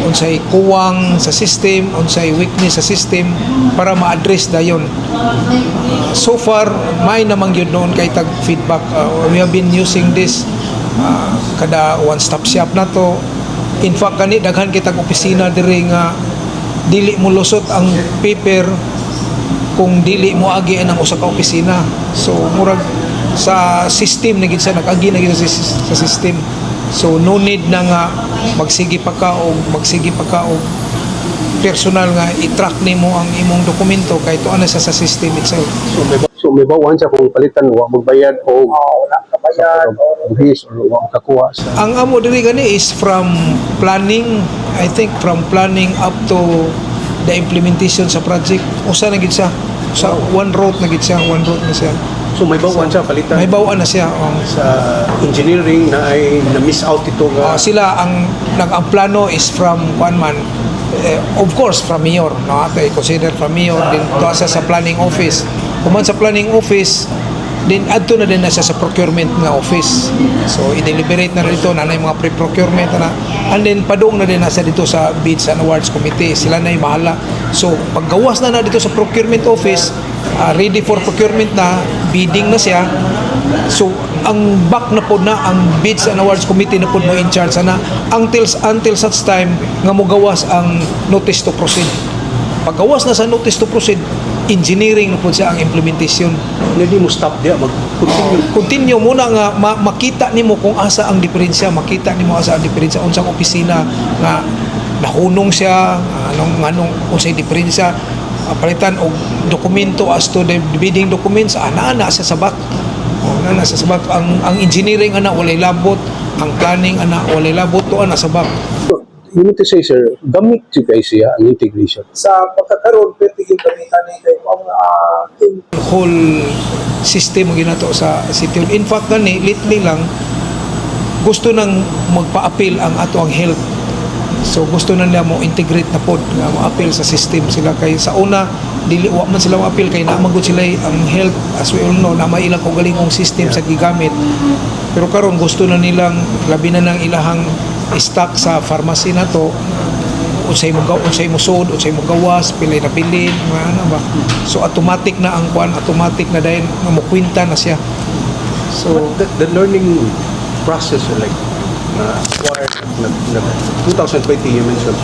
unsay kuwang sa system, unsay weakness sa system, para ma-address dayon. So far, may namang yun noon kay tag feedback. We have been using this kada one-stop shop na to. In fact, kani daghan kitag opisina diri nga dili mo lusot ang paper kung dili mo agi ang usa ka opisina. So murag sa system na gid sa nag-agi na gid sa system. So no need na nga magsige pa ka o personal nga i-track nimo ang imong dokumento kay tuwa na sa system itself. So may bawan siya kung palitan wa magbayad o wala ka bayad o his or wa kakuha sa. Ang amo diri gani is from planning, I think from planning up to the implementation sa project. Usa na gid siya. Sa one road na siya. So may bawan siya palitan. May bawaan na siya. Sa engineering na ay na-miss out ito nga. Sila ang plano is from one man. Of course from mayor, no? Ato i-consider from mayor din to sa planning office. Kuman sa planning office, din adto na din na siya sa procurement nga office. So i-deliberate na dito na yung mga pre-procurement na, and then padung na din na siya dito sa bids and awards committee. Sila na yung bahala. So paggawas na dito sa procurement office, ready for procurement na, bidding na siya. So ang back na po na ang bids and awards committee na po mo in charge na until such time nga mo gawas ang notice to proceed. Paggawas na sa notice to proceed, engineering na po siya ang implementation. Hindi mo stop dia, Continue muna nga makita nimo kung asa ang diferensya, unsang opisina nga nahunong siya, anong unsay diferensya, palitan og dokumento as to the bidding documents, ana sa sabak. Nasa sabak ang engineering ana walay labot, ang planning ana walay labot to ana sabak. You need to say, sir, gamit you guys siya ang integration. Sa pagkakaroon pwede yung gamitan ni kay whole system mo ginato sa city. In fact lately lang gusto nang magpa-appeal ang ato ang health So gusto na nila mo integrate na pod nga mo appeal sa system sila kay sa una dili wa man sila mo appeal kay naamagod sila ang health as we all know na may ilang kaugalingong system sa gigamit. Pero karon gusto na nilang labi na ng ilahang stock sa pharmacy na to unsay mo sod, unsay mo gawas, pilay na pilin, mga ano ba. So automatic na ang kuan, automatic na dahil nga mo kwenta na siya. So The learning process like acquired 2020 you mentioned.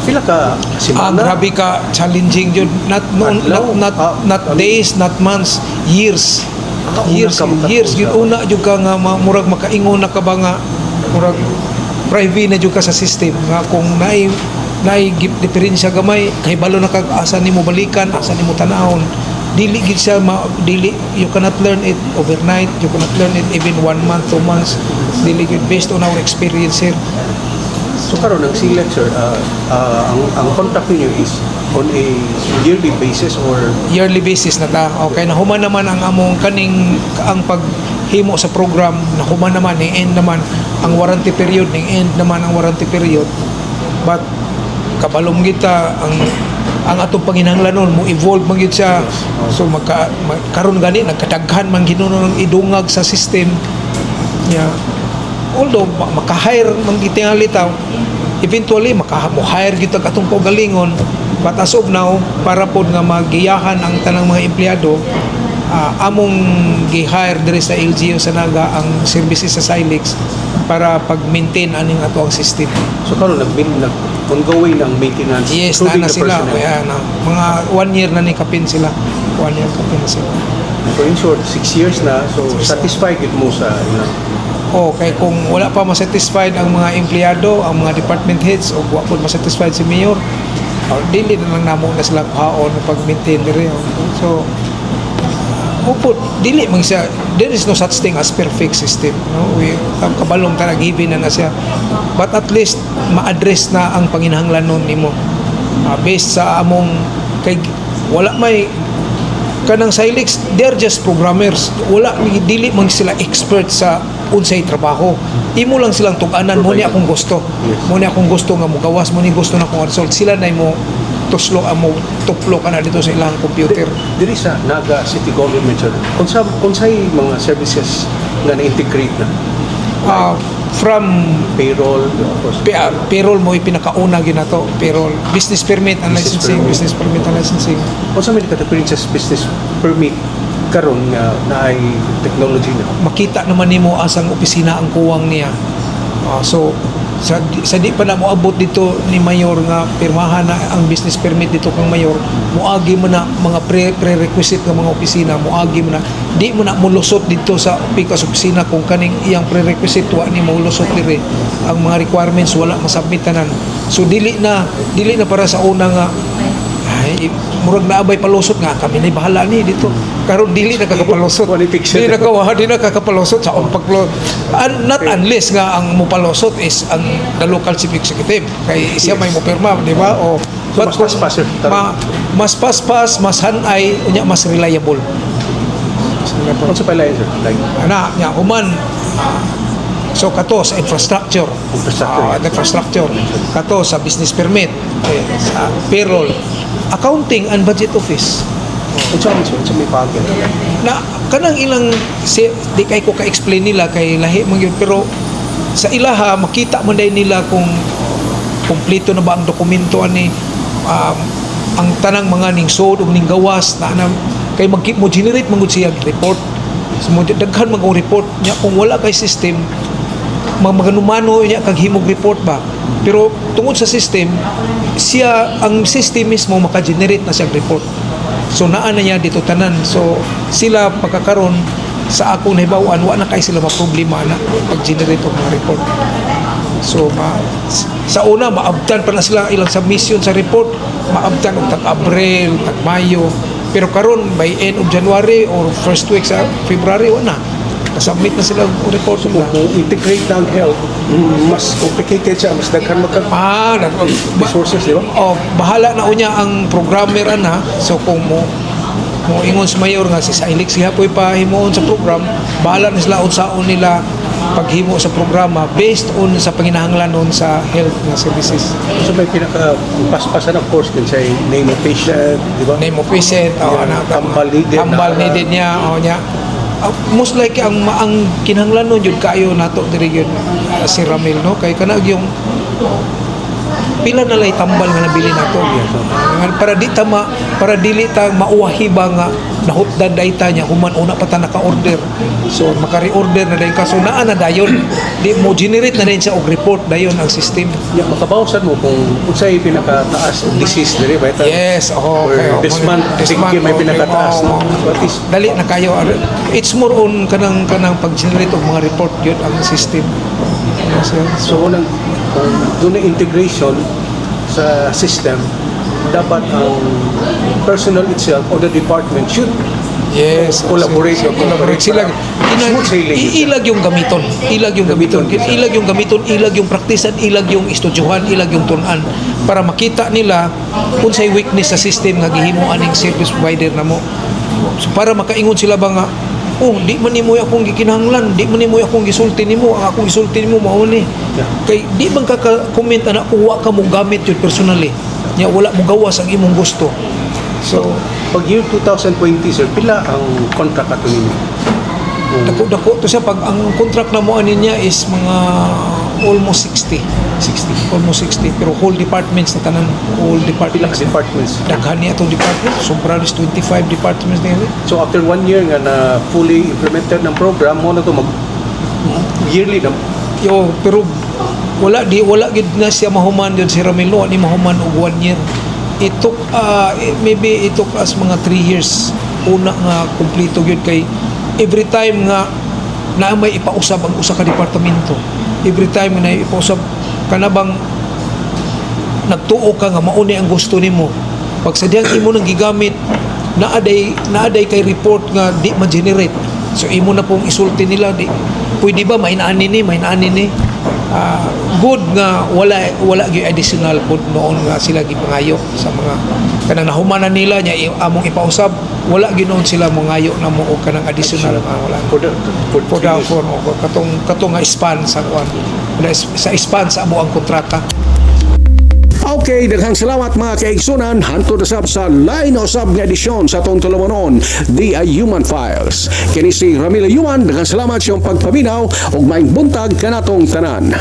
Pila ka simana? grabe ka challenging yun. Not days, not months, years. Years. Yun una yung ka nga murag makaingon na ka ba nga murag private na yung ka sa system nga kung naay diferensya gamay kay balo na kag asa nimo balikan, asa nimo tanahon. Dili gid siya dili, you cannot learn it overnight, you cannot learn it even 1 month, 2 months. Dili gid based on our experience here. So karon ang select sir, ang contract niyo is on a yearly basis or Yearly basis na ta. Okay, nahuman naman ang among kaning ang paghimo sa program, nahuman naman ni end naman ang warranty period, ning end naman ang warranty period. But kabalom kita ang atong panginahanglanon mo evolve man gyud siya. So karon gani nagkadaghan man ginuno ng idungag sa system niya. Although maka-hire man gitingali taw, eventually maka-hire gyud atong kaugalingon. But as of now, para pod nga magiyahan ang tanang mga empleyado, among gi-hire diri sa LGU sa Naga ang services sa Silex para pag-maintain aning ato ang system. so karon ongoing ang maintenance Yes, including na the sila. personnel. Kaya mga 1 year na ni kapin sila. 1 year kapin na sila. So in short, 6 years na, so satisfied gid mo sa Kay kung wala pa masatisfied ang mga empleyado, ang mga department heads, o wa po masatisfied si mayor, dili na lang namo na sila kaon pag-maintain diri. So opo, dili man siya, there is no such thing as perfect system, no? We kabalong ta given na siya, but at least ma-address na ang panginahanglanon nimo based sa among kay wala may kanang Silex, they're just programmers, wala dili man sila expert sa unsay trabaho. Imo lang silang tug-anan mo ni akong gusto, mo ni akong gusto nga mogawas, mo ni gusto na akong result, sila na mo tuslo amo tuplo ka na dito sa ilang computer. Diri sa Naga City Government sir, unsay mga services nga na-integrate na? From Payroll, of course. Payroll mo ipinakauna ginato, payroll, business permit and licensing, business permit and licensing. Unsa may ka-experiences business permit karon nga naay technology na? Makita naman nimo asang opisina ang kuwang niya. So sa di pa na moabot dito ni mayor nga pirmahan na ang business permit dito kang mayor, moagi mo na mga prerequisite ng mga opisina, moagi mo na di mo na mulusot dito sa pikas opisina kung kaning iyang prerequisite wa ni mulusot dire ang mga requirements wala masubmit tanan. So dili na para sa una nga ay murag naabay palusot nga kami na bahala ni dito karon dili na kakapalusot, di na kakapalusot sa paglo not unless nga ang mopalusot is ang the local chief executive kay siya may mopirma, di ba? O so mas paspas, mas hanay unya, mas reliable. Unsa pa lain sir? Like nya human so kato sa infrastructure kato sa business permit, sa payroll, accounting and budget office. unsa may pagyan Na kanang ilang di kay ko ka-explain nila kay lahi man yun, pero sa ilaha makita man day nila kung kompleto na ba ang dokumento ani ang tanang mga ning sod ug ning gawas na kay mo generate man gud siya report. So mo daghan mag report nya kung wala kay system maganumano niya kag himog report ba, pero tungod sa system siya ang system mismo maka-generate na siyang report. So naa na niya dito tanan, so sila pagkakaroon sa akong nahibawan wa na kay sila maproblema na pag-generate og mga report. So sa una maabtan pa na sila ilang submission sa report, maabtan og tag-Abril, tag-Mayo, pero karon by end of January or first week sa February wa na submit na sila ang report nila. Kung integrate na ang health, mas complicated siya, mas daghan resources, di ba? Bahala na unya ang programmer ana. So kung mo ingon sa mayor nga si Silex siya po'y pahimuon sa program, bahala na sila unsaon nila paghimo sa programa based on sa panginahanglan nun sa health nga services. So may pinaka-paspasan of course din sa name of patient, di ba? Name of patient, Hambal needed. hambal needed niya, niya. Most likely ang kinahanglan nun yun kayo nato diri yun si Ramil, no? Kay kanag yung pila na lay tambal nga nabili nato para dili ta mauwahi ba nga nahutdan dayta niya human una pa ta naka-order, so maka-reorder na dayon kaso naa na dayon di mo generate na dayon sa og report dayon ang system. Makabawsan mo kung unsay pinakataas og disease diri ba ita? Yes, okay. This month may pinakataas, no? What is Dali na kayo. It's more on kanang pag-generate og mga report yun ang system. so unang kung doon na integration sa system, dapat ang personnel itself or the department should collaborate sila. Smooth sailing. Ilag yung gamiton. Ilag yung praktisan, ilag yung estudyohan, ilag yung tunan para makita nila kung say weakness sa system nga gihimuan ning service provider namo. So para makaingon sila ba nga di man nimo akong gikinahanglan, di man nimo akong gisulti nimo, ang akong gisulti nimo mao ni. Kay di man ka comment ana kung wa ka mo gamit yun personally. Nya wala mo gawas ang imong gusto. So pag year 2020 sir, pila ang contract ato nimo? Dako to siya pag ang contract na mo ani niya is mga almost 60 pero whole departments na tanan, whole departments daghan niya itong department, sobra is 25 departments na yun. So after 1 year nga na fully implemented ng program mo na to mag yearly na pero wala gid na siya mahuman yun si Ramilo ni mahuman og 1 year. It took us mga 3 years una nga kumpleto gyud kay every time nga na may ipausab ang usa ka departamento, every time na ipausab kanabang nagtuo ka nga mauni ang gusto nimo, pag sadyang imo nang gigamit naaday kay report nga di ma-generate, so imo na pong isulti nila di pwede ba mainaan ni good nga wala gyud additional pod noon nga sila gipangayo sa mga kanang nahumanan nila nya among ipausab, wala ginoon sila mangayo na mo og kanang additional wala for katong nga span sa span sa amo ang kontrata. Okay, daghang salamat mga kaigsunan. Hantod na sa line o sab nga edisyon sa atong tulumanon, The Human Files. Kini si Ramil Yuman, daghang salamat sa iyong pagpaminaw ug maayong buntag kanatong tanan.